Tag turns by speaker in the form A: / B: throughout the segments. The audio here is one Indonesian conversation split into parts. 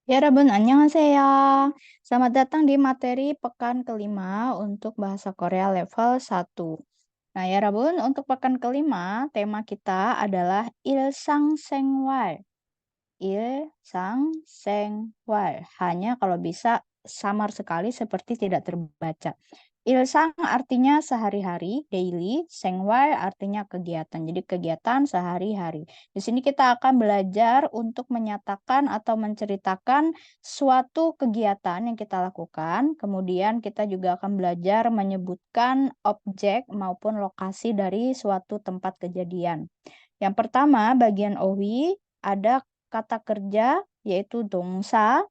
A: 여러분, 안녕하세요. Selamat datang di materi pekan kelima untuk bahasa Korea level 1. Nah, 여러분, untuk pekan kelima, tema kita adalah 일상생활. 일상생활. Hanya kalau bisa samar sekali seperti tidak terbaca. Ilsang artinya sehari-hari, daily. Sengwar artinya kegiatan. Jadi kegiatan sehari-hari. Di sini kita akan belajar untuk menyatakan atau menceritakan suatu kegiatan yang kita lakukan. Kemudian kita juga akan belajar menyebutkan objek maupun lokasi dari suatu tempat kejadian. Yang pertama, bagian owi ada kata kerja yaitu dongsa.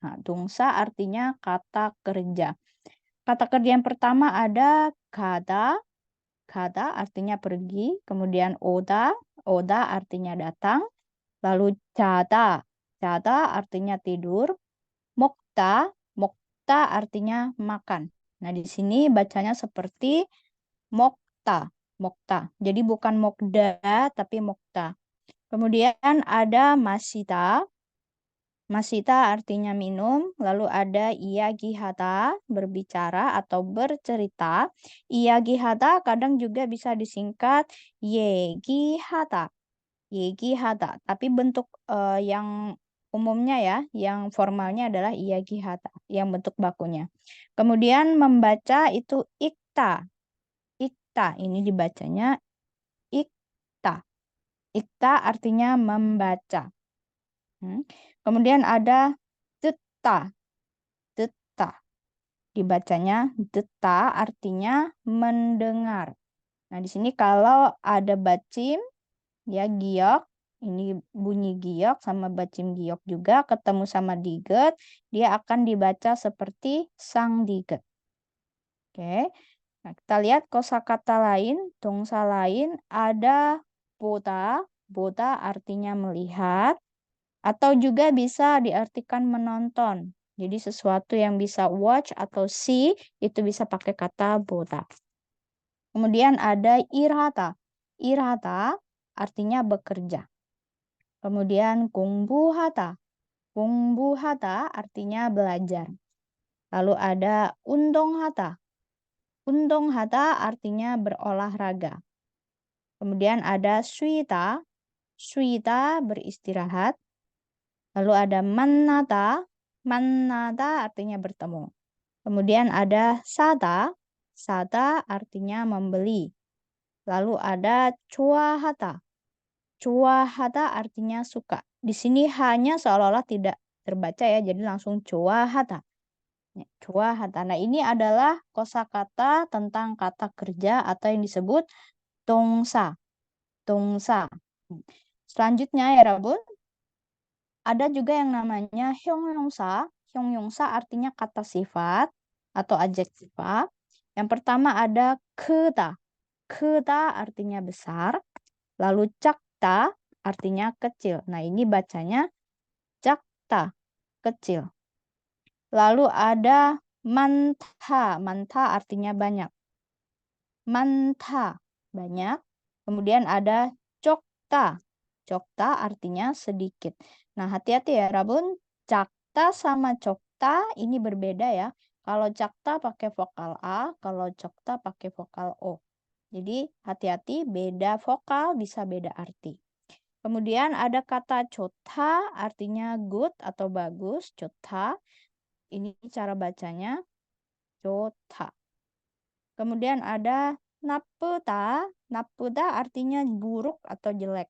A: Nah, dongsa artinya kata kerja. Kata kerja yang pertama ada kada. Kada artinya pergi. Kemudian oda. Oda artinya datang. Lalu jada. Jada artinya tidur. Mokta. Mokta artinya makan. Nah, di sini bacanya seperti mokta. Mokta. Jadi bukan mokda, tapi mokta. Kemudian ada masita. Masita artinya minum, lalu ada iyagihata, berbicara atau bercerita. Iyagihata kadang juga bisa disingkat yegihata. Yegihata, tapi bentuk yang umumnya ya, yang formalnya adalah iyagihata, yang bentuk bakunya. Kemudian membaca itu ikta. Ikta, ini dibacanya ikta. Ikta artinya membaca. Kemudian ada deta. Deta. Dibacanya deta artinya mendengar. Nah, di sini kalau ada bacim, ya giok, ini bunyi giok sama bacim giok juga ketemu sama diget, dia akan dibaca seperti sang diget. Oke. Nah, kita lihat kosakata lain, dongsa lain ada boda. Boda artinya melihat. Atau juga bisa diartikan menonton. Jadi sesuatu yang bisa watch atau see itu bisa pakai kata boda. Kemudian ada irhata. Irhata artinya bekerja. Kemudian kungbuhata. Kungbuhata artinya belajar. Lalu ada undonghata. Undonghata artinya berolahraga. Kemudian ada suita. Suita beristirahat. Lalu ada mannata. Mannata artinya bertemu. Kemudian ada sata. Sata artinya membeli. Lalu ada cuahata. Cuahata artinya suka. Di sini hanya seolah-olah tidak terbaca ya, jadi langsung cuahata. Cuahata. Nah, ini adalah kosakata tentang kata kerja atau yang disebut dongsa. Dongsa. Selanjutnya ya, Rabun, ada juga yang namanya hyongyongsa. Hyongyongsa artinya kata sifat atau adjektiva. Yang pertama ada keda. Keda artinya besar. Lalu cakta artinya kecil. Nah, ini bacanya cakta, kecil. Lalu ada manta. Manta artinya banyak. Manta, banyak. Kemudian ada cokta. Cokta artinya sedikit. Nah, hati-hati ya, Rabun. Cakta sama cokta ini berbeda ya. Kalau cakta pakai vokal A, kalau cokta pakai vokal O. Jadi, hati-hati, beda vokal bisa beda arti. Kemudian ada kata chota, artinya good atau bagus. Chota, ini cara bacanya chota. Kemudian ada naputa. Naputa artinya buruk atau jelek.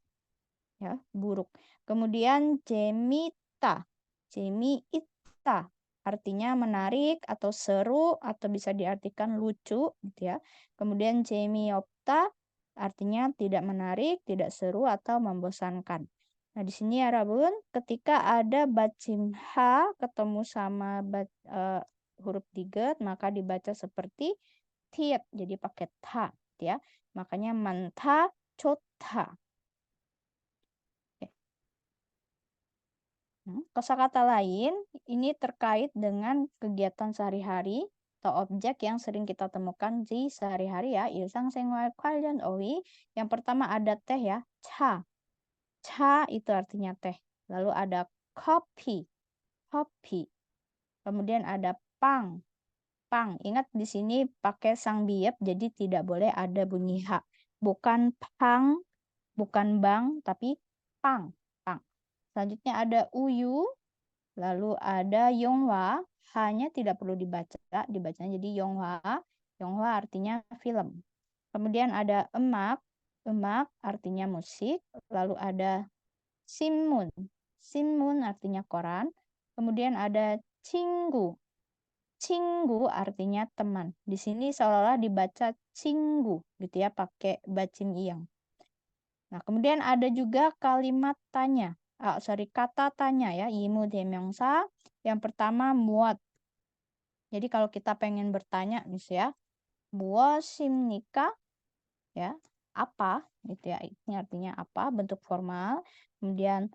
A: Ya, buruk. Kemudian jemita. Jemiita artinya menarik atau seru atau bisa diartikan lucu gitu ya. Kemudian jemiopta artinya tidak menarik, tidak seru atau membosankan. Nah, di sini ya Rabun, ketika ada bacim ha ketemu sama huruf diget, maka dibaca seperti tiet, jadi pakai ta, ya. Makanya manta chota. Kosakata lain ini terkait dengan kegiatan sehari-hari atau objek yang sering kita temukan di sehari-hari ya. 일상생활 관련 어휘. Yang pertama ada teh ya, cha. Cha itu artinya teh. Lalu ada kopi. kopi. Kemudian ada pang. Pang. Ingat di sini pakai sang biep, jadi tidak boleh ada bunyi H. Bukan pang, bukan bang, tapi pang. Pang. Selanjutnya ada uyu. Lalu ada yonghwa. Hanya tidak perlu dibaca. Dibacanya jadi yonghwa. Yonghwa artinya film. Kemudian ada emak. Emak artinya musik. Lalu ada sinmun. Sinmun artinya koran. Kemudian ada cinggu. Cinggu artinya teman. Di sini seolah-olah dibaca cinggu gitu ya, pakai bacin iyang. Nah, kemudian ada juga kalimat tanya. Kata tanya ya, imu demyongsa. Yang pertama muat. Jadi kalau kita pengen bertanya misalnya, mu엇입니까? Ya, apa gitu ya. Ini artinya apa? Bentuk formal. Kemudian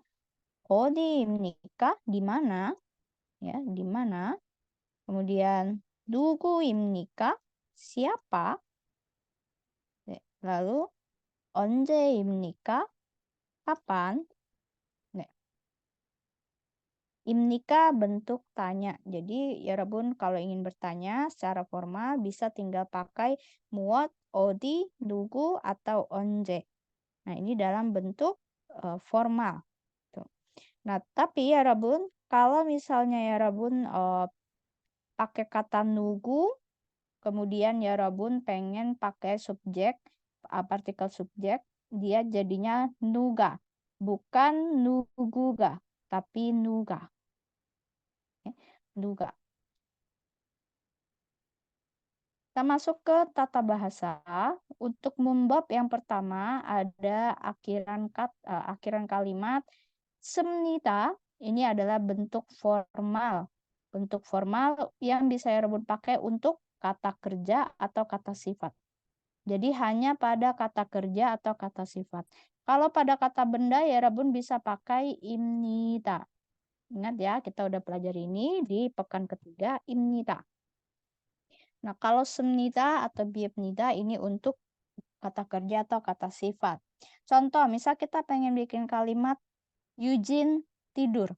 A: 어디입니까? Di mana? Ya, di mana? Kemudian 누구입니까? Siapa? Lalu 언제입니까? Kapan? Imnika bentuk tanya. Jadi ya Rabun kalau ingin bertanya secara formal bisa tinggal pakai muat, odi, dugu, atau onje. Nah ini dalam bentuk formal. Tuh. Nah tapi ya Rabun kalau misalnya ya Rabun pakai kata nugu, kemudian ya Rabun pengen pakai subjek, partikel subjek, dia jadinya nuga. Bukan nuguga, tapi nuga. Nuga. Kita masuk ke tata bahasa. Untuk membab yang pertama ada akhiran kalimat semnita. Ini adalah bentuk formal. Bentuk formal yang bisa ya Rebun pakai untuk kata kerja atau kata sifat. Jadi hanya pada kata kerja atau kata sifat. Kalau pada kata benda ya Rebun bisa pakai imnita. Ingat ya, kita udah pelajari ini di pekan ketiga imnita. Nah, kalau semnida atau biepnida ini untuk kata kerja atau kata sifat. Contoh, misal kita pengen bikin kalimat Eugene tidur.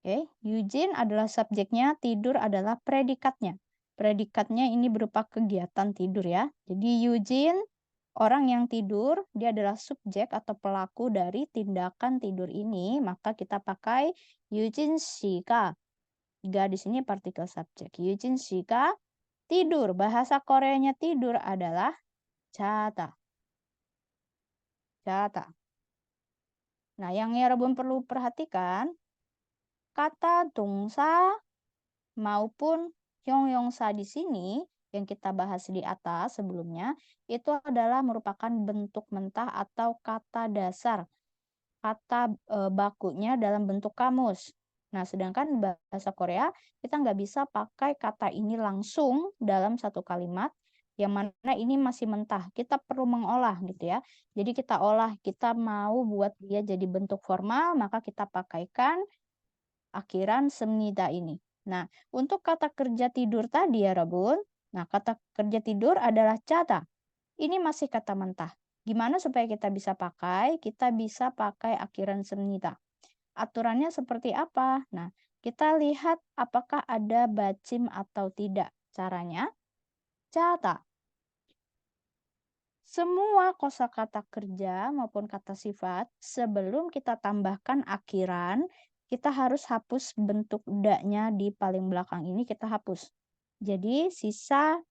A: Oke, Eugene adalah subjeknya, tidur adalah predikatnya. Predikatnya ini berupa kegiatan tidur ya. Jadi Eugene, orang yang tidur, dia adalah subjek atau pelaku dari tindakan tidur ini, maka kita pakai Eugene 씨가. Ga di sini partikel subjek. Eugene 씨가 tidur, bahasa Koreanya tidur adalah jata. Jata. Nah, yang ya Rebun perlu perhatikan, kata dongsa maupun yongyongsa di sini yang kita bahas di atas sebelumnya, itu adalah merupakan bentuk mentah atau kata dasar. Kata bakunya dalam bentuk kamus. Nah, sedangkan bahasa Korea, kita nggak bisa pakai kata ini langsung dalam satu kalimat, yang mana ini masih mentah. Kita perlu mengolah gitu ya. Jadi kita olah, kita mau buat dia jadi bentuk formal, maka kita pakaikan akhiran semnida ini. Nah, untuk kata kerja tidur tadi ya Rabun, nah kata kerja tidur adalah cata. Ini masih kata mentah. Gimana supaya kita bisa pakai? Kita bisa pakai akhiran semnida. Aturannya seperti apa? Nah, kita lihat apakah ada bacim atau tidak. Caranya, cata. Semua kosakata kerja maupun kata sifat, sebelum kita tambahkan akhiran, kita harus hapus bentuk da-nya di paling belakang ini, kita hapus. Jadi, sisa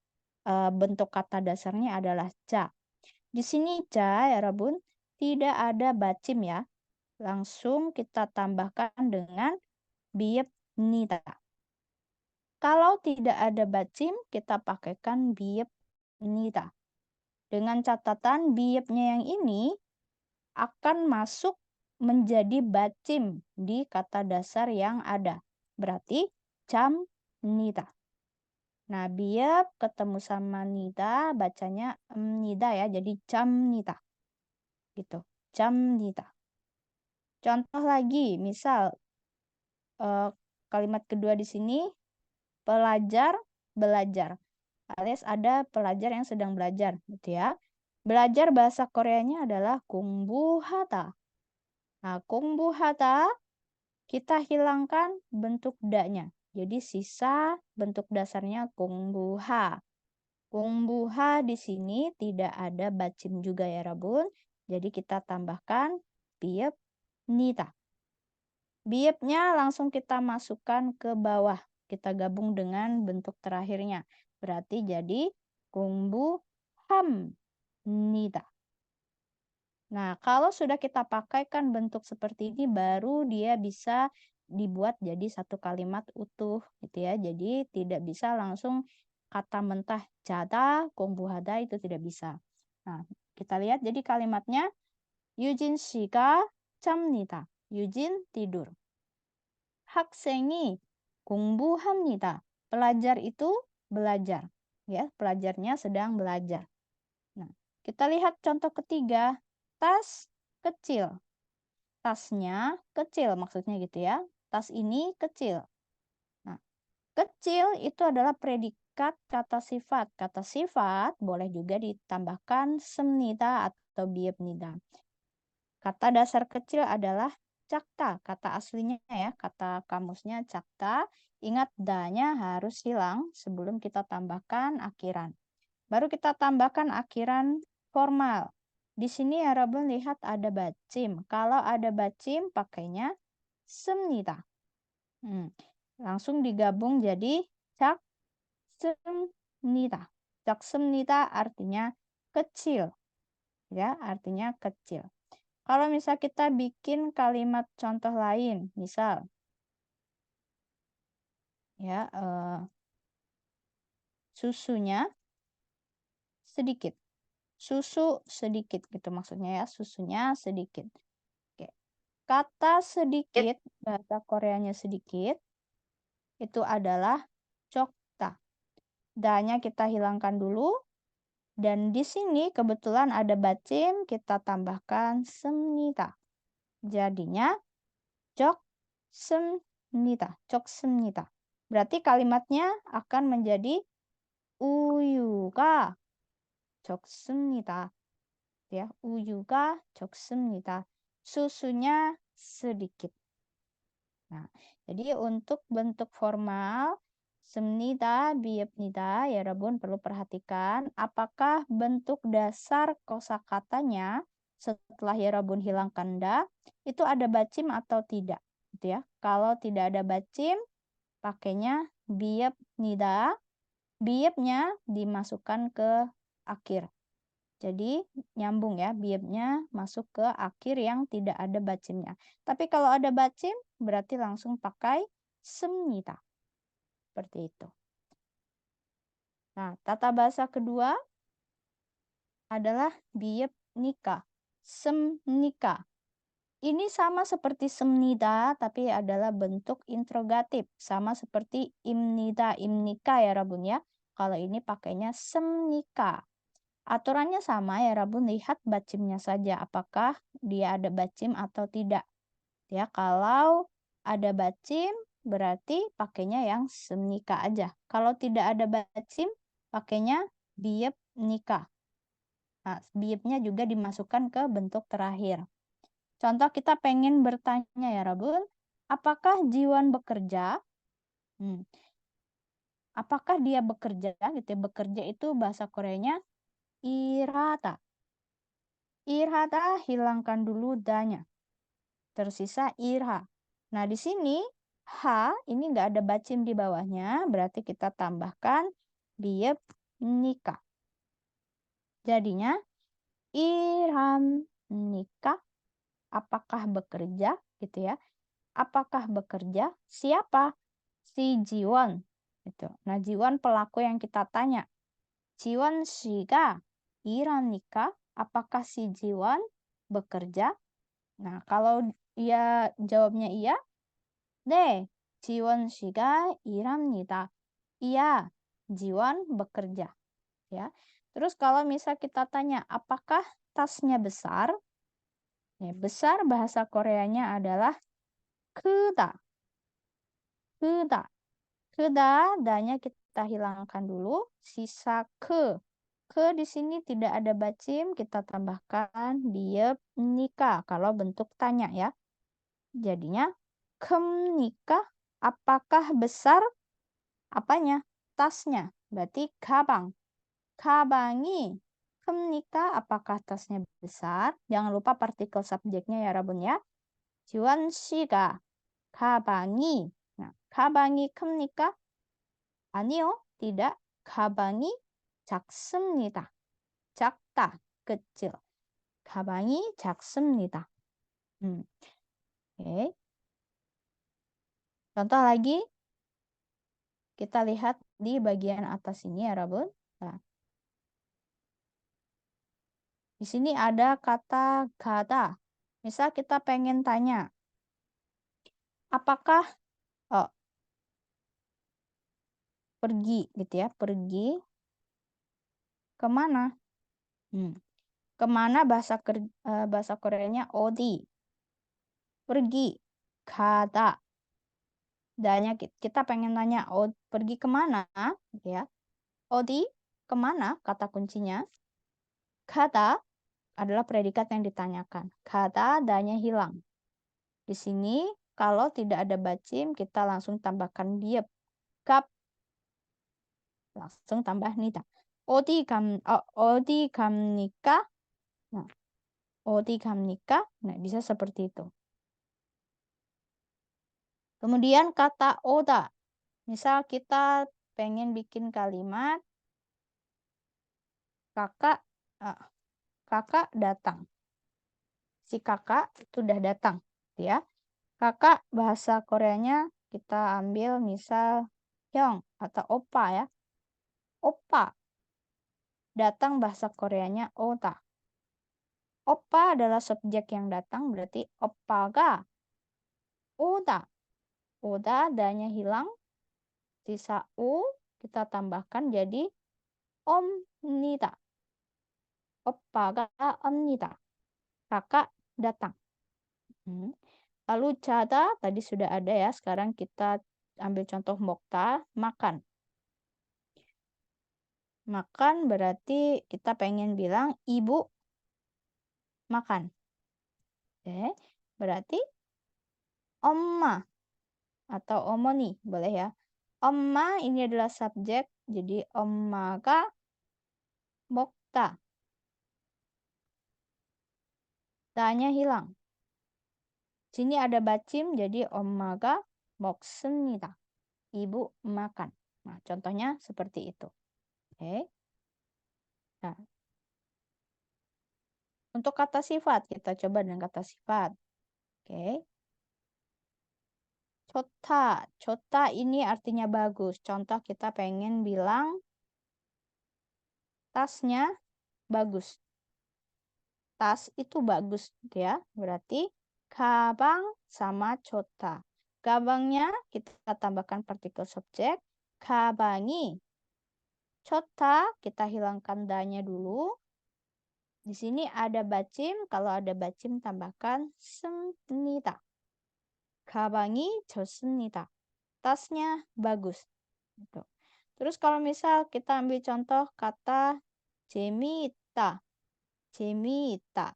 A: bentuk kata dasarnya adalah ca. Di sini ca, ya Rabun, tidak ada bacim ya. Langsung kita tambahkan dengan biep nita. Kalau tidak ada bacim, kita pakaikan biep nita. Dengan catatan biepnya yang ini akan masuk menjadi bacim di kata dasar yang ada. Berarti cam nita. Nah, biep ketemu sama nita, bacanya nida ya, jadi cam nita. Gitu, cam nita. Contoh lagi, misal kalimat kedua di sini, pelajar belajar. Alias ada pelajar yang sedang belajar, gitu ya. Belajar bahasa Koreanya adalah 공부하다. Nah, 공부하다 kita hilangkan bentuk da-nya. Jadi sisa bentuk dasarnya 공부하. 공부하 di sini tidak ada bacim juga ya Rabun. Jadi kita tambahkan biep nita. Biepnya langsung kita masukkan ke bawah. Kita gabung dengan bentuk terakhirnya. Berarti jadi 공부함 nita. Nah, kalau sudah kita pakaikan bentuk seperti ini, baru dia bisa dibuat jadi satu kalimat utuh, gitu ya. Jadi tidak bisa langsung kata mentah jada, 공부하다 itu tidak bisa. Nah, kita lihat jadi kalimatnya 유진 씨가 잡니다. 유진 tidur. 학생이 공부합니다. Pelajar itu belajar, ya. Pelajarnya sedang belajar. Nah, kita lihat contoh ketiga. Tas kecil. Tasnya kecil maksudnya gitu ya. Tas ini kecil. Nah, kecil itu adalah predikat kata sifat. Kata sifat boleh juga ditambahkan semnida atau biebnida. Kata dasar kecil adalah cakta. Kata aslinya ya, kata kamusnya cakta. Ingat da-nya harus hilang sebelum kita tambahkan akhiran. Baru kita tambahkan akhiran formal. Di sini ya Rabun lihat ada bacim. Kalau ada bacim pakainya semnita. Langsung digabung jadi cak semnita. Cak semnita artinya kecil. Ya, artinya kecil. Kalau misal kita bikin kalimat contoh lain, misal ya susunya sedikit. Susu sedikit gitu maksudnya ya, susunya sedikit. Oke. Kata sedikit, bahasa Koreanya sedikit, itu adalah cokta. Da-nya kita hilangkan dulu. Dan di sini kebetulan ada bacim, kita tambahkan semnita. Jadinya cok semnita, cok semnita. Berarti kalimatnya akan menjadi 우유가 적습니다. Ya, 우유가 적습니다. Susunya sedikit. Nah, jadi untuk bentuk formal semnida, biebnida, ya Rabun perlu perhatikan apakah bentuk dasar kosakatanya setelah ya Rabun hilangkan da itu ada bacim atau tidak, gitu ya. Kalau tidak ada bacim, pakainya biebnida. Biebnya dimasukkan ke akhir. Jadi nyambung ya, biebnya masuk ke akhir yang tidak ada bacimnya. Tapi kalau ada bacim, berarti langsung pakai semnita. Seperti itu. Nah, tata bahasa kedua adalah bieb nikah. Semnika. Ini sama seperti semnida, tapi adalah bentuk interrogatif. Sama seperti imnida, imnika ya Rabun ya. Kalau ini pakainya semnika. Aturannya sama ya Rabun, lihat bacimnya saja apakah dia ada bacim atau tidak. Ya, kalau ada bacim berarti pakainya yang semnika aja. Kalau tidak ada bacim pakainya bieb nikah. Nah, biebnya juga dimasukkan ke bentuk terakhir. Contoh kita pengen bertanya ya Rabun, apakah Jiwan bekerja? Apakah dia bekerja? Gitu ya. Bekerja itu bahasa Koreanya irata. Irhata hilangkan dulu danya. Tersisa irha. Nah, di sini h ini nggak ada bacim di bawahnya, berarti kita tambahkan bieb nikah. Jadinya irham nikah. Apakah bekerja gitu ya? Apakah bekerja? Siapa? Si Jiwon. Gitu. Nah, Jiwon pelaku yang kita tanya. Jiwon 씨가 일하니까? Apakah si Jiwon bekerja? Nah, kalau ia jawabnya iya, 네, 지원 씨가 일합니다. Iya, Jiwon bekerja. Ya. Terus kalau misal kita tanya, apakah tasnya besar? Ya, besar bahasa Koreanya adalah 크다. 크다. 크다, da-nya kita hilangkan dulu. Sisa ke. Ke di sini tidak ada bacim, kita tambahkan bieb nikah kalau bentuk tanya ya. Jadinya 큽니까? Apakah besar? Apanya? Tasnya. Berarti 가방. 가방이 큽니까? Apakah tasnya besar? Jangan lupa partikel subjeknya ya, Rabun ya. 지원 씨가 가방이. Nah, 가방이 큽니까? 아니요, tidak. 가방이 작습니다. 작다, kecil. 가방이 작습니다. Oke. Contoh lagi, kita lihat di bagian atas ini ya, Rabun. Nah, di sini ada kata kata. Misal kita pengen tanya, apakah pergi gitu ya, pergi kemana? Kemana bahasa Koreanya odi. Pergi, kata. Danya kita pengen tanya, pergi kemana? Gitu ya. Odi, kemana? Kata kuncinya. Kata adalah predikat yang ditanyakan. Kata danya hilang. Di sini kalau tidak ada bacim, kita langsung tambahkan diep. Kap. Langsung tambah nita. Odi kamnika. Nah, odi kamnika. Nah, bisa seperti itu. Kemudian kata oda. Misal kita pengen bikin kalimat kakak datang. Si kakak sudah datang, ya. Kakak bahasa Koreanya kita ambil misal hyung atau opa ya. Opa. Datang bahasa Koreanya oda. Opa adalah subjek yang datang, berarti oppaga oda. Oda danya hilang. Sisa u kita tambahkan jadi omnida. Oppaga omnida. Kakak datang. Lalu cada tadi sudah ada ya. Sekarang kita ambil contoh mokta, makan. Makan berarti kita pengen bilang ibu makan. Oke, berarti 엄마 atau omoni boleh ya. Omma ini adalah subjek, jadi 엄마가 먹다. Tanya hilang. Sini ada bacim, jadi 엄마가 먹습니다. Ibu makan. Nah, contohnya seperti itu. Oke. Nah, untuk kata sifat, kita coba dengan kata sifat. Oke. Cota. Cota ini artinya bagus. Contoh kita pengen bilang tasnya bagus. Tas itu bagus gitu ya. Berarti 가방 sama cota. Gabannya kita tambahkan partikel subjek. 가방이. Cota kita hilangkan da-nya dulu. Di sini ada bacim. Kalau ada bacim tambahkan 습니다. 가방이 좋습니다. Tasnya bagus. Gitu. Terus kalau misal kita ambil contoh kata 재미있다. 재미있다.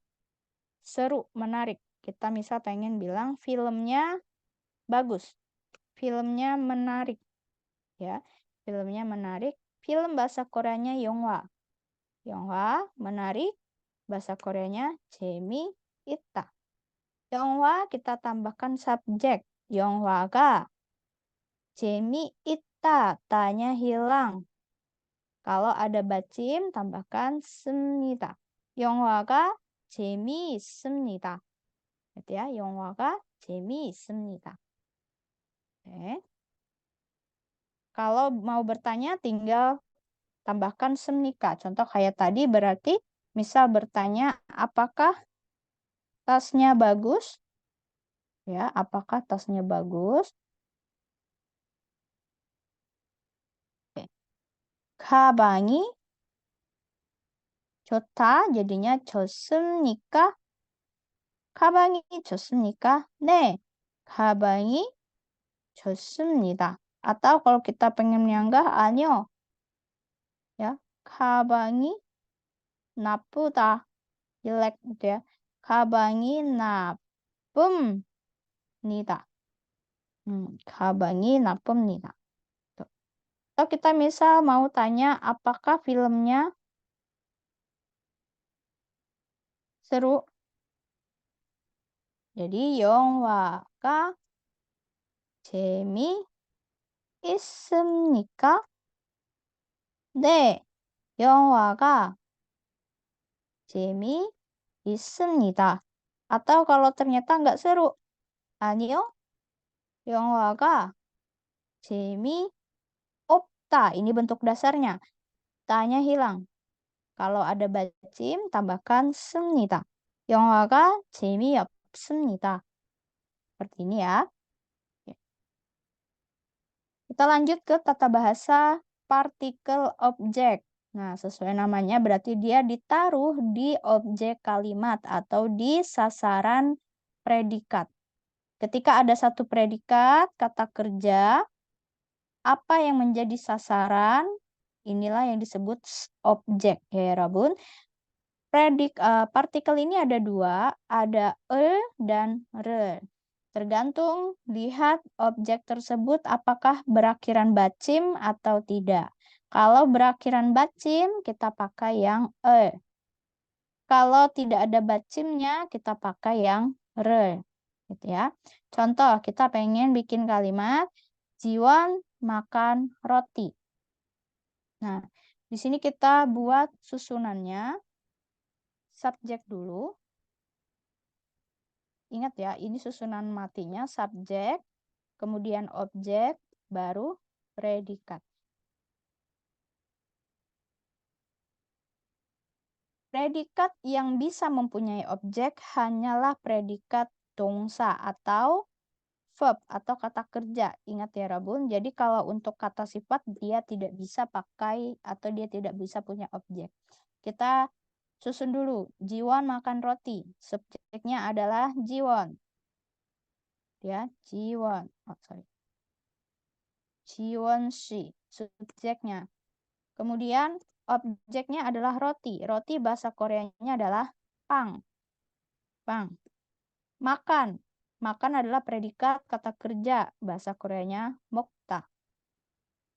A: Seru, menarik. Kita misal pengen bilang filmnya bagus. Filmnya menarik. Ya, filmnya menarik. Film bahasa Koreanya 영화. 영화 menarik. Bahasa Koreanya 재미있다. 영화 kita tambahkan subjek. 영화가 재미있다. Tanya hilang. Kalau ada bacim, tambahkan 습니다. 영화가 재미있습니다. Gitu ya, 영화가 재미있습니다. Oke. Kalau mau bertanya, tinggal tambahkan 습니까. Contoh kayak tadi berarti misal bertanya, apakah tasnya bagus? Ya, apakah tasnya bagus? Oke. 가방이 좋다. jadinya 좋습니까? 가방이 좋습니까? 네, 가방이 좋습니다. Atau kalau kita pengen menyanggah, 아니요. Ya, 가방이 나쁘다. jelek gitu ya. 가방이 나쁩니다. 가방이 나쁩니다. Tuh. Atau kita misal mau tanya apakah filmnya seru. Jadi 영화가 재미있습니까? 네, 영화가 재미있습니다. Atau kalau ternyata nggak seru, 아니요, 영화가 재미없다. Ini bentuk dasarnya. Tanya hilang. Kalau ada bacim, tambahkan 습니다. 영화가 재미없습니다. Seperti ini ya. Kita lanjut ke tata bahasa partikel objek. Nah, sesuai namanya berarti dia ditaruh di objek kalimat atau di sasaran predikat. Ketika ada satu predikat, kata kerja, apa yang menjadi sasaran, inilah yang disebut objek. Ya, Rabun. Partikel ini ada dua, ada dan re. Tergantung lihat objek tersebut apakah berakhiran bacim atau tidak. Kalau berakhiran bacim, kita pakai yang Kalau tidak ada bacimnya, kita pakai yang re. Gitu ya. Contoh, kita pengen bikin kalimat, Jiwon makan roti. Nah, di sini kita buat susunannya. Subjek dulu. Ingat ya, ini susunan matinya subjek, kemudian objek, baru predikat. Predikat yang bisa mempunyai objek hanyalah predikat dongsa atau verb atau kata kerja. Ingat ya Rabun, jadi kalau untuk kata sifat dia tidak bisa pakai atau dia tidak bisa punya objek. Kita susun dulu, Jiwon makan roti. Subjeknya adalah Jiwon. Ya, Jiwon. Oh, sorry. Jiwon shi, subjeknya. Kemudian objeknya adalah roti. Roti bahasa Koreanya adalah pang. Pang. Makan. Makan adalah predikat kata kerja. Bahasa Koreanya mokta.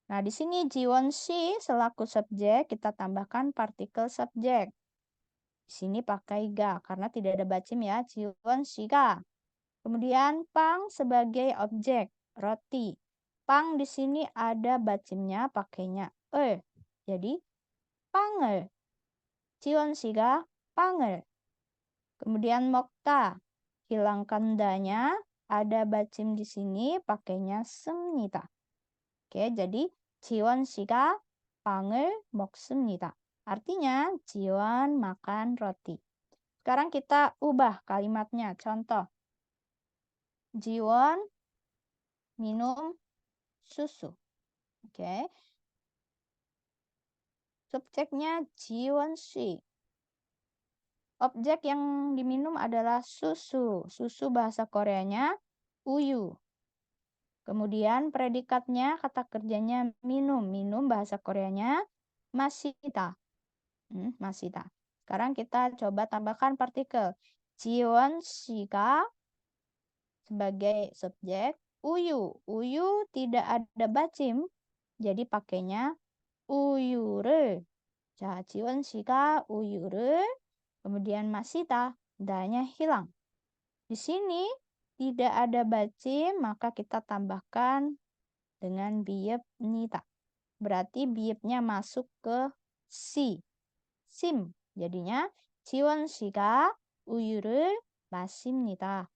A: Nah, di sini Jiwon shi selaku subjek kita tambahkan partikel subjek. Di sini pakai ga karena tidak ada bacim ya. Jiwon shi ga. Kemudian pang sebagai objek, roti. Pang di sini ada bacimnya pakainya Jadi 빵을. 지원 씨가 빵을. Kemudian 먹다. Hilangkan danya. Ada bacim di sini pakainya 씁니다. Oke, jadi 지원 씨가 빵을 먹습니다. Artinya Jiwon makan roti. Sekarang kita ubah kalimatnya. Contoh. Jiwon minum susu. Oke. Subjeknya Jiwon shi. Objek yang diminum adalah susu. Susu bahasa Koreanya uyu. Kemudian predikatnya kata kerjanya minum. Minum bahasa Koreanya masita. Masita. Sekarang kita coba tambahkan partikel. Jiwon 씨가 sebagai subjek uyu. Uyu tidak ada bacim. Jadi pakainya 우유를. 자, 지원 씨가 우유를 kemudian masita, danya hilang. Di sini tidak ada bacim, maka kita tambahkan dengan biep nita. Berarti biepnya masuk ke si. sim. Jadinya 지원 씨가 우유를 마십니다.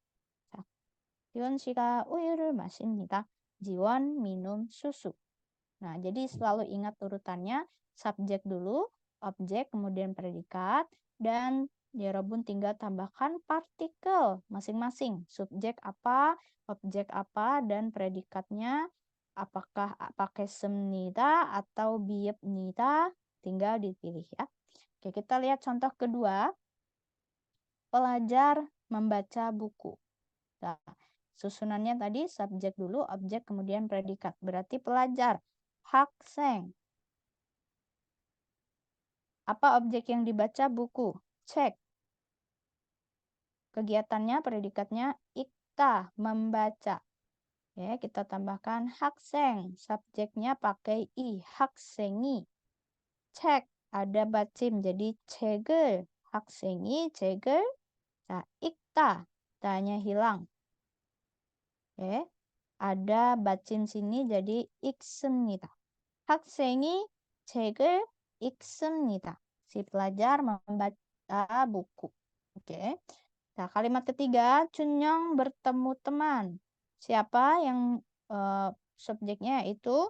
A: 자, 지원 씨가 우유를 마십니다. 지원 minum susu. Nah, jadi selalu ingat urutannya, subjek dulu, objek, kemudian predikat, dan Rabun tinggal tambahkan partikel masing-masing. Subjek apa, objek apa, dan predikatnya apakah pakai semnida atau biepnida, tinggal dipilih ya. Oke, kita lihat contoh kedua. Pelajar membaca buku. Nah, susunannya tadi subjek dulu, objek, kemudian predikat. Berarti pelajar. 학생. Apa objek yang dibaca? Buku. Cek. Kegiatannya, predikatnya ikta, membaca. Oke, kita tambahkan hakseng. Subjeknya pakai i, haksengi. Cek, ada bacim, jadi cegel. Haksengi, cegel. Nah, ikta, tanya hilang. Oke, ada bacim sini jadi iksemnida. 학생이 책을 읽습니다. Si pelajar membaca buku. Oke. Nah, kalimat ketiga, Chunyoung bertemu teman. Siapa yang subjeknya itu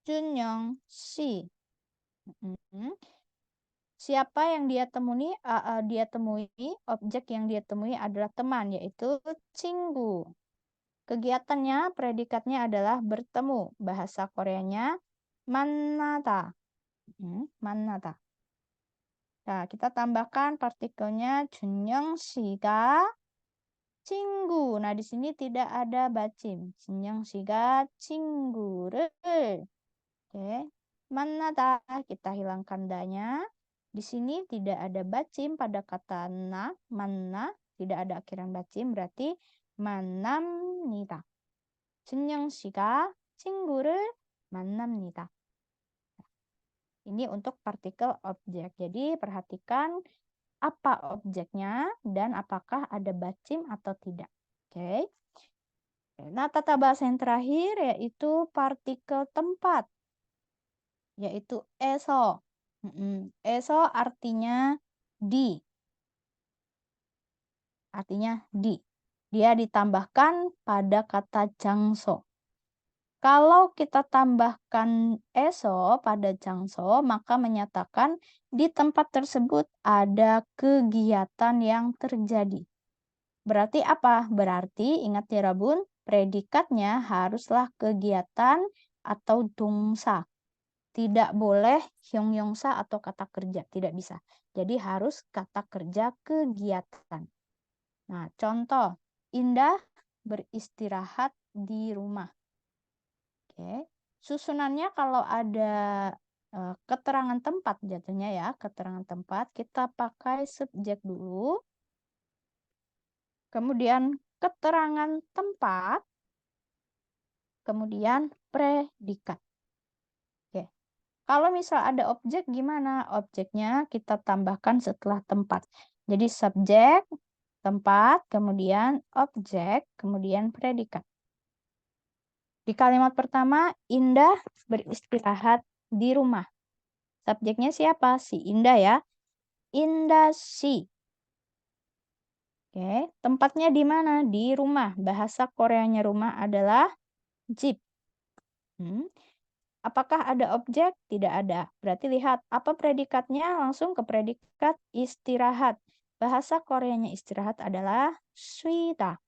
A: Chunyoung si. Siapa yang dia temui? Objek yang dia temui adalah teman, yaitu 친구. Kegiatannya, predikatnya adalah bertemu. Bahasa Koreanya 만나다. 만나다. Nah, kita tambahkan partikelnya 준영 씨가 친구. Nah, di sini tidak ada bacim. 준영 씨가 친구를. Oke. 만나다, kita hilangkan danya. Di sini tidak ada bacim pada kata na, manna, tidak ada akhiran bacim, berarti 만납니다. 준영 씨가 친구를 만납니다. Ini untuk partikel objek. Jadi perhatikan apa objeknya dan apakah ada bacim atau tidak. Oke. Nah, tata bahasa yang terakhir yaitu partikel tempat. Yaitu eso. Eso artinya di. Artinya di. Dia ditambahkan pada kata jangso. Kalau kita tambahkan eso pada jangso, maka menyatakan di tempat tersebut ada kegiatan yang terjadi. Berarti apa? Berarti ingat ya Rabun, predikatnya haruslah kegiatan atau dongsa. Tidak boleh hyongyongsa atau kata kerja, tidak bisa. Jadi harus kata kerja kegiatan. Nah, contoh, Indah beristirahat di rumah. Oke. Susunannya kalau ada keterangan tempat jatuhnya ya, keterangan tempat, kita pakai subjek dulu. Kemudian keterangan tempat, kemudian predikat. Oke. Kalau misal ada objek gimana? Objeknya kita tambahkan setelah tempat. Jadi subjek, tempat, kemudian objek, kemudian predikat. Di kalimat pertama, Indah beristirahat di rumah. Subjeknya siapa? Si Indah ya. Indah si. Oke, tempatnya di mana? Di rumah. Bahasa Koreanya rumah adalah jip. Apakah ada objek? Tidak ada. Berarti lihat, apa predikatnya? Langsung ke predikat istirahat. Bahasa Koreanya istirahat adalah suida.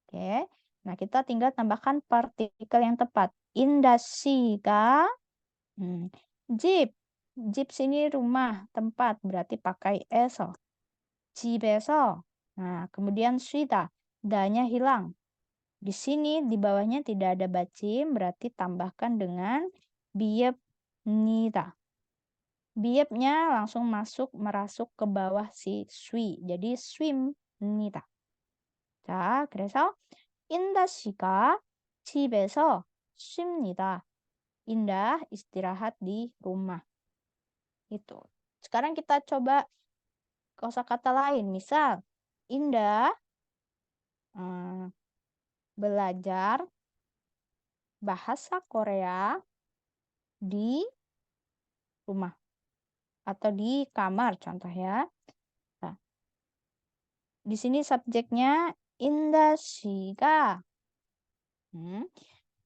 A: Oke. Nah, kita tinggal tambahkan partikel yang tepat. Indasiga. Jeep. Jeep sini rumah, tempat. Berarti pakai eso. 집에서. Nah, kemudian suida. Da-nya hilang. Di sini di bawahnya tidak ada bacim, berarti tambahkan dengan biepnida. Biepnya langsung merasuk ke bawah si swi. Jadi swimnida. 자, 그래서 인다 씨가 집에서 쉽니다. Indah istirahat di rumah. Itu. Sekarang kita coba kosakata lain. Misal, Indah belajar bahasa Korea di rumah atau di kamar contoh ya. Nah, di sini subjeknya Indah 씨가.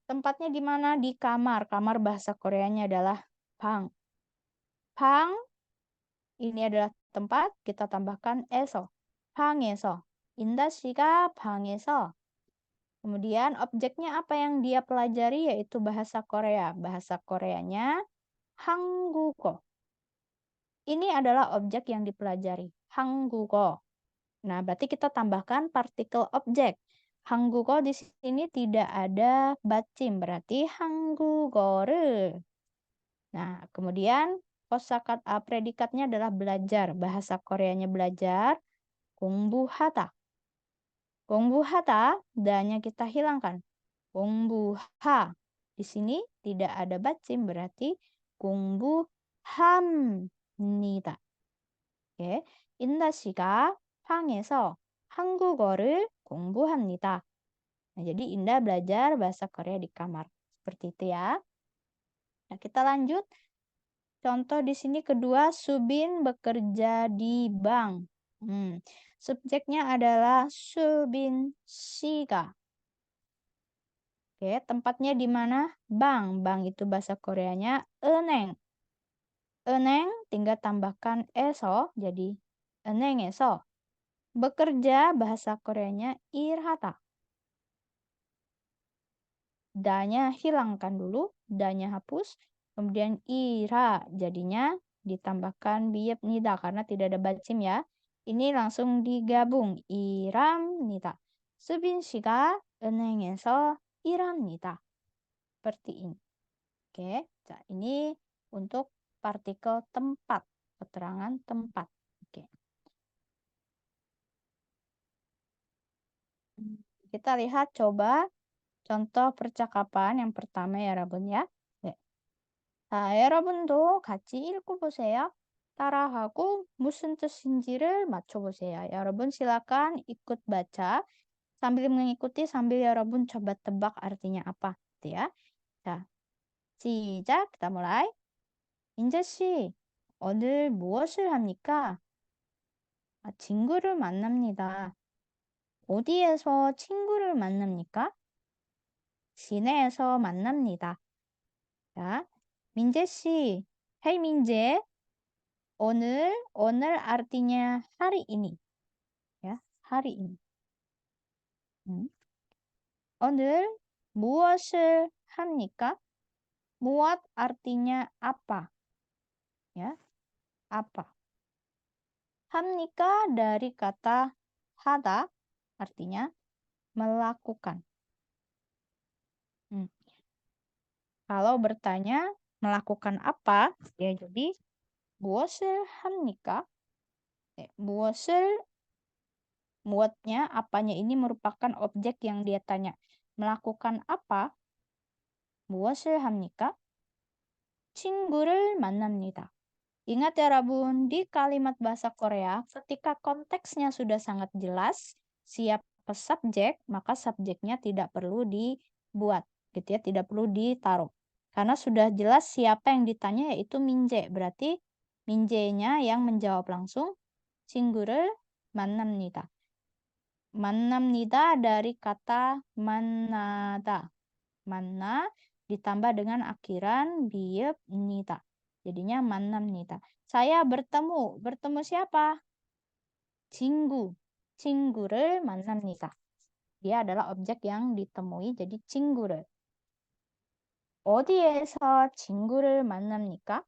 A: Tempatnya di mana? Di kamar. Kamar bahasa Koreanya adalah 방. 방 ini adalah tempat, kita tambahkan eso. 방에서. 인다 씨가 방에서. Kemudian objeknya apa yang dia pelajari yaitu bahasa Korea. Bahasa Koreanya 한국어. Ini adalah objek yang dipelajari. 한국어. Nah, berarti kita tambahkan partikel objek. 한국어 di sini tidak ada bacim, berarti 한국어를. Nah, kemudian kosakata predikatnya adalah belajar. Bahasa Koreanya belajar, 공부하다. 공부하다, da-nya kita hilangkan. 공부하. Di sini tidak ada bacim, berarti 공부합니다. 오케이. 인다 씨가 방에서 한국어를 공부합니다. Nah, jadi Indah belajar bahasa Korea di kamar. Seperti itu ya. Nah, kita lanjut. Contoh di sini kedua, Subin bekerja di bank. Subjeknya adalah Subin 씨가. Oke, tempatnya di mana? Bank. Bank itu bahasa Koreanya 은행. 은행 tinggal tambahkan eso jadi 은행에서. Bekerja bahasa Koreanya 일하다. Da-nya hilangkan dulu, da-nya hapus. Kemudian ira jadinya ditambahkan biyep nida karena tidak ada bacim ya. Ini langsung digabung. 일합니다. 수빈 씨가 은행에서 일합니다. Seperti ini. Oke, nah, ini untuk partikel tempat, keterangan tempat. Oke. Kita lihat coba contoh percakapan yang pertama ya, Rabun ya. 자, 여러분도 같이 읽어보세요. 따라하고 무슨 뜻인지를 맞춰보세요. 여러분 silakan ikut baca sambil mengikuti sambil 여러분 coba tebak artinya apa, gitu ya. 자, 시작. kita mulai. 민재 씨, 오늘 무엇을 합니까? 친구를 만납니다. 어디에서 친구를 만납니까? 시내에서 만납니다. 자, 민재 씨, hey 민재, 오늘 artinya hari ini. Ya, hari ini. 오늘 무엇을 합니까? 무엇 artinya apa? Ya, apa? 합니까 dari kata hada artinya melakukan. Kalau bertanya melakukan apa? Ya, jadi 무엇을 합니까? 무엇을 muatnya apanya ini merupakan objek yang dia tanya. Melakukan apa? 무엇을 합니까? 친구를 만납니다. Ingat ya Rabun, di kalimat bahasa Korea, ketika konteksnya sudah sangat jelas, siapa subjek, maka subjeknya tidak perlu dibuat, gitu ya, tidak perlu ditaruh. Karena sudah jelas siapa yang ditanya yaitu Minje, berarti Minje-nya yang menjawab langsung, 친구를 만납니다. 만납니다 dari kata 만나다. 만나 ditambah dengan akhiran biep nita. Jadinya 만납니다. Saya bertemu. Bertemu siapa? 친구. 친구를 만납니다. Dia adalah objek yang ditemui jadi 친구를. 어디에서 친구를 만납니까?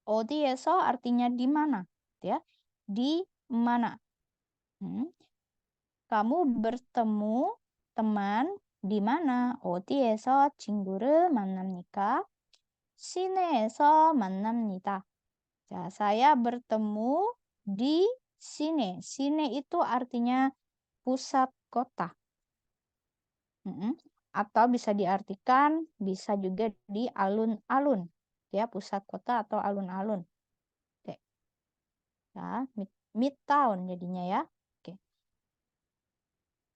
A: 어디에서 artinya di mana, ya? Di mana? Kamu bertemu teman di mana? 어디에서 친구를 만납니까? 시내에서 만납니다. 자, saya bertemu di sine. Sine itu artinya pusat kota. Atau bisa diartikan, bisa juga di alun-alun. Ya, pusat kota atau alun-alun. Oke. Ya, midtown jadinya ya. Oke.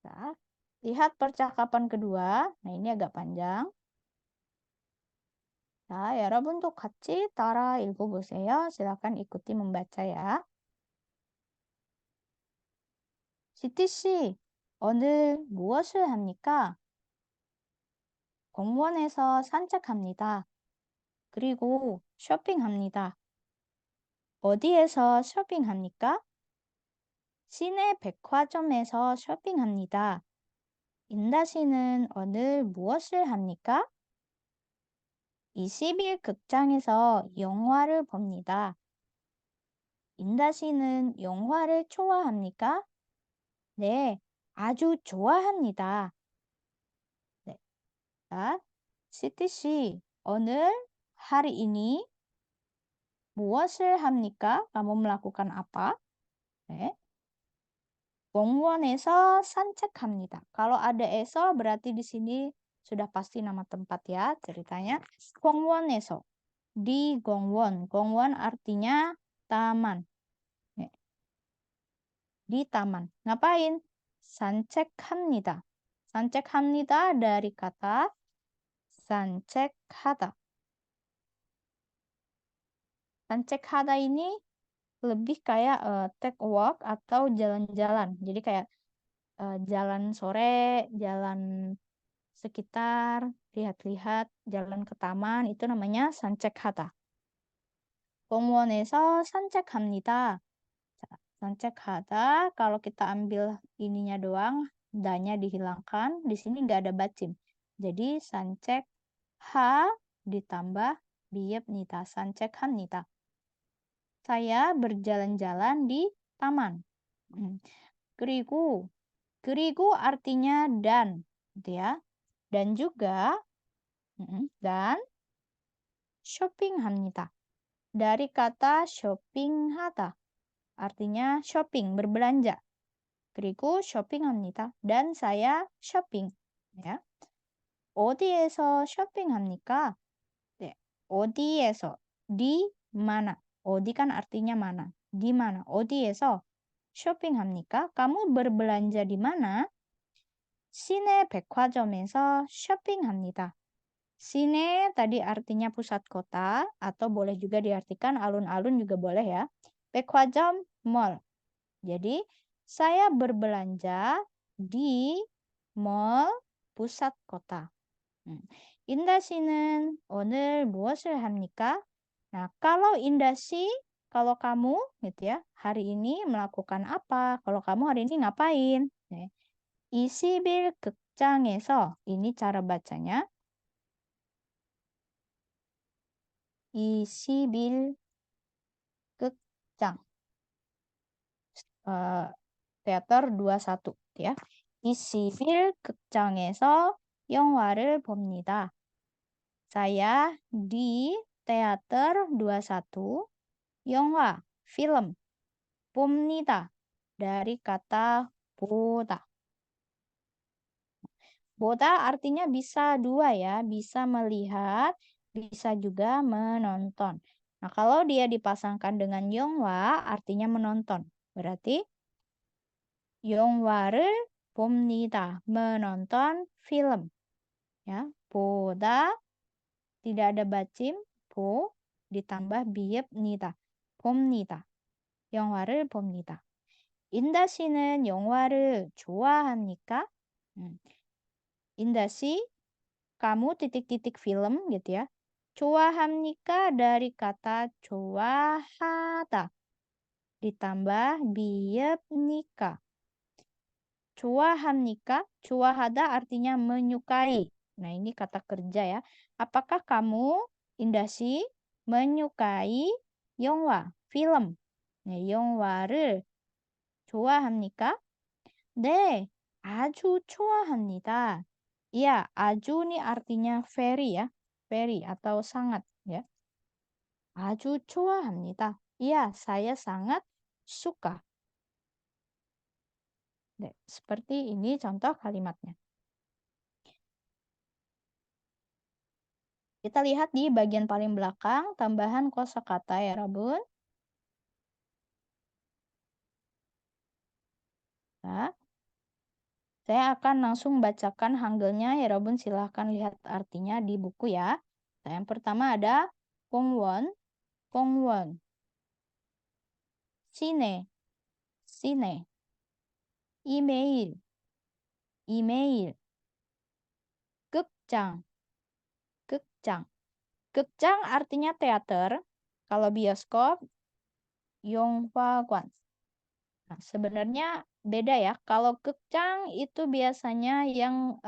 A: Nah, lihat percakapan kedua. Nah, ini agak panjang. 자, 여러분도 같이 따라 읽어보세요. silakan ikuti membaca ya. 시티 씨, 오늘 무엇을 합니까? 공원에서 산책합니다. 그리고 쇼핑합니다. 어디에서 쇼핑합니까? 시내 백화점에서 쇼핑합니다. 인다 씨는 오늘 무엇을 합니까? 20일 극장에서 영화를 봅니다. 인다 씨는 영화를 좋아합니까? 네, 아주 좋아합니다. 네. 자, 시티 씨, 오늘 hari ini 무엇을 합니까? Kamu melakukan apa? 네. 공원에서 산책합니다. Kalau ada eso berarti di sini sudah pasti nama tempat ya ceritanya. 공원에서. Di Gongwon. Gongwon artinya taman. Di taman. Ngapain? 산책합니다. 산책합니다 dari kata 산책하다. 산책하다 ini lebih kayak take a walk atau jalan-jalan. Jadi kayak jalan sore, jalan sekitar, lihat-lihat, jalan ke taman, itu namanya 산책하다. 공원에서 산책합니다. 산책하다, kalau kita ambil ininya doang, danya dihilangkan, di sini nggak ada bacim. Jadi 산책하 ditambah 비읍니다. 산책합니다. Saya berjalan-jalan di taman. 그리고 artinya dan, gitu ya. Dan juga dan 쇼핑합니다. Dari kata 쇼핑하다. Artinya shopping, berbelanja. 그리고 쇼핑합니다. Dan saya shopping. Ya. 어디에서 쇼핑합니까? 네. 어디에서, di mana. 어디 kan artinya mana. Di mana. 어디에서 쇼핑합니까? Kamu berbelanja di mana? 시내 백화점에서 쇼핑합니다. Sine tadi artinya pusat kota atau boleh juga diartikan alun-alun juga boleh ya. 백화점 mall. Jadi saya berbelanja di mall pusat kota. 인다 씨는 오늘 무엇을 합니까? Nah, kalau Indah Shi, kalau kamu gitu ya, hari ini melakukan apa? Kalau kamu hari ini ngapain? 20일 극장에서 ini cara bacanya. 20일 극장. teater 21 ya. 20일 극장에서 영화를 봅니다. Saya di teater 21 영화, film. 봅니다. Dari kata 보다. 보다 artinya bisa dua ya, bisa melihat, bisa juga menonton. Nah, kalau dia dipasangkan dengan 영화 artinya menonton. Berarti 영화를 봅니다. menonton film. Ya, 보다 tidak ada bacim, 보 ditambah 비읍니다. 봅니다. 영화를 봅니다. 인다 씨는 영화를 좋아합니까? 인다 씨, kamu titik-titik film gitu ya. 좋아합니까 dari kata 좋아하다 ditambah 비읍니까. 좋아합니까? 좋아하다 artinya menyukai. Nah, ini kata kerja ya. Apakah kamu, Indah Shi, menyukai 영화, film? 네, 영화를 좋아합니까? 네, 아주 좋아합니다. Iya, 아주 ini artinya very ya. Very atau sangat ya. 아주 좋아합니다. Iya, saya sangat suka. Nah, seperti ini contoh kalimatnya. Kita lihat di bagian paling belakang tambahan kosakata ya, Rabun. Nah, saya akan langsung bacakan hanggelnya ya, Rabun. Silahkan lihat artinya di buku ya. Nah, yang pertama ada 공원, 공원. 시내, 시내. 이메일, 이메일. 극장, 극장. 극장 artinya teater. Kalau bioskop, 영화관. Nah, sebenarnya beda ya. Kalau 극장 itu biasanya yang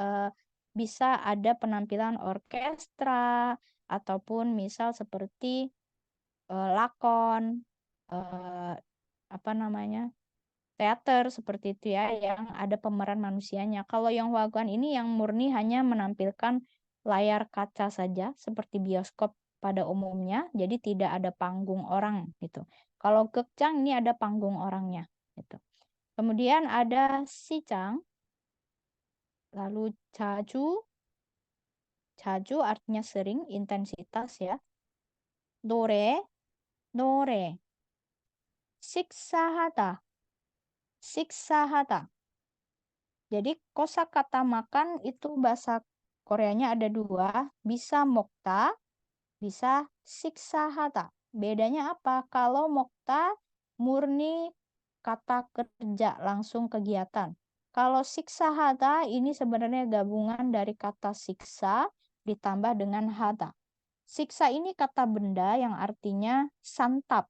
A: bisa ada penampilan orkestra ataupun misal seperti lakon, apa namanya, teater seperti itu ya, yang ada pemeran manusianya. Kalau yang wagwan ini yang murni hanya menampilkan layar kaca saja seperti bioskop pada umumnya, jadi tidak ada panggung orang gitu. Kalau gekcang ini ada panggung orangnya gitu. Kemudian ada sicang, lalu caju, 자주 artinya sering, intensitas ya. 노래, 노래. 식사하다, 식사하다. Jadi kosakata makan itu bahasa Koreanya ada dua, bisa mokta, bisa siksahata. Bedanya apa? Kalau mokta murni kata kerja, langsung kegiatan. Kalau siksahata ini sebenarnya gabungan dari kata siksa ditambah dengan hata. Siksa ini kata benda yang artinya santap.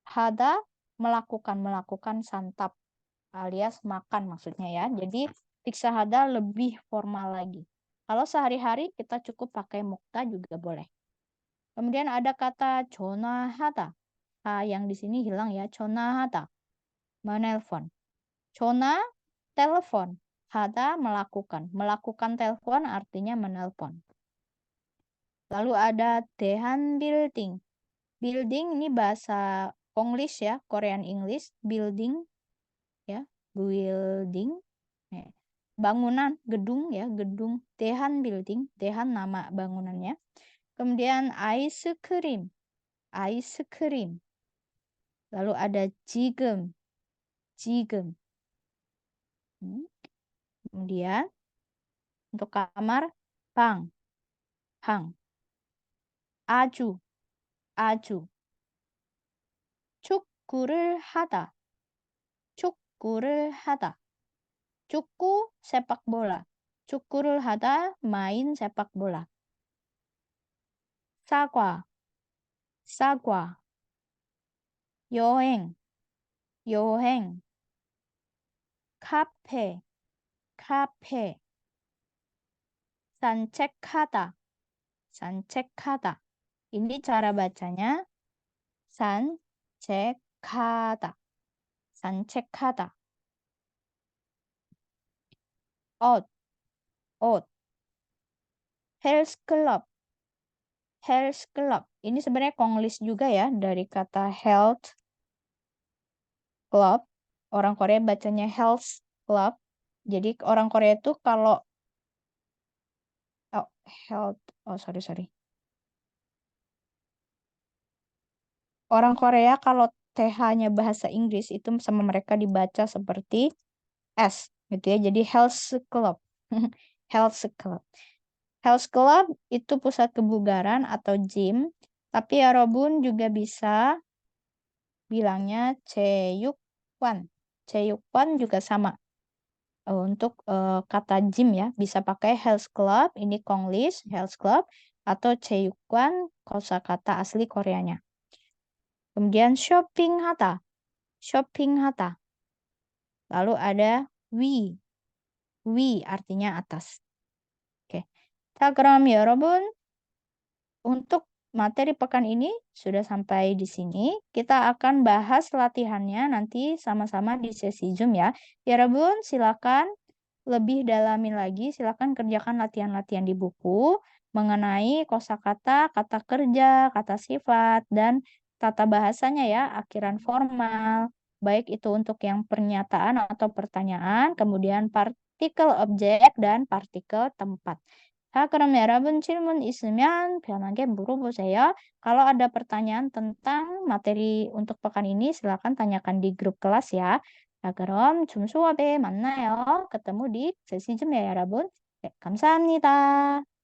A: Hada melakukan santap alias makan maksudnya ya. Jadi siksa hada lebih formal lagi. Kalau sehari-hari kita cukup pakai mukta juga boleh. Kemudian ada kata 전화하다. Yang di sini hilang ya. 전화하다. Menelpon. 전화 telepon. Hada melakukan. Melakukan telepon artinya menelpon. Lalu ada 대한 building. Building ini bahasa Konglish ya, Korean English. Building ya, building. Bangunan, gedung ya, gedung. Daehan building. Daehan nama bangunannya. Kemudian ice cream. Ice cream. Lalu ada 지금. 지금. Kemudian untuk kamar, 방. 방. 아주. 아주. 축구를 하다. 축구를 하다. 축구 sepak bola. 축구를 하다 main sepak bola. 사과. 사과. 여행. 여행. 카페. 카페. 산책하다. 산책하다. Ini cara bacanya 산책하다. 산책하다. 옷. 옷. 헬스클럽. 헬스클럽. Ini sebenarnya Konglish juga ya dari kata health club. Orang Korea bacanya health club. Jadi orang Korea itu kalau health, sorry. Orang Korea kalau TH-nya bahasa Inggris itu sama mereka dibaca seperti S gitu ya. Jadi health club. Health club. Health club itu pusat kebugaran atau gym. Tapi ya Robun juga bisa bilangnya 체육관. 체육관 juga sama. Untuk kata gym ya, bisa pakai health club, ini Konglish, health club, atau 체육관, kosakata asli Koreanya. Kemudian shopping하다, shopping하다. Lalu ada 위 artinya atas. Oke. 자, 그럼 여러분, untuk materi pekan ini sudah sampai di sini. Kita akan bahas latihannya nanti sama-sama di sesi Zoom ya. Ya, Rabun, silakan lebih dalamin lagi, silakan kerjakan latihan-latihan di buku mengenai kosakata, kata kerja, kata sifat, dan tata bahasanya ya, akhiran formal. Baik itu untuk yang pernyataan atau pertanyaan, kemudian partikel objek dan partikel tempat. 그럼 여러분 질문 있으면 편하게 물어보세요. Kalau ada pertanyaan tentang materi untuk pekan ini, silakan tanyakan di grup kelas ya. 그럼 줌 수업에 만나요. ketemu di sesi Zoom ya, 여러분. 네, 감사합니다.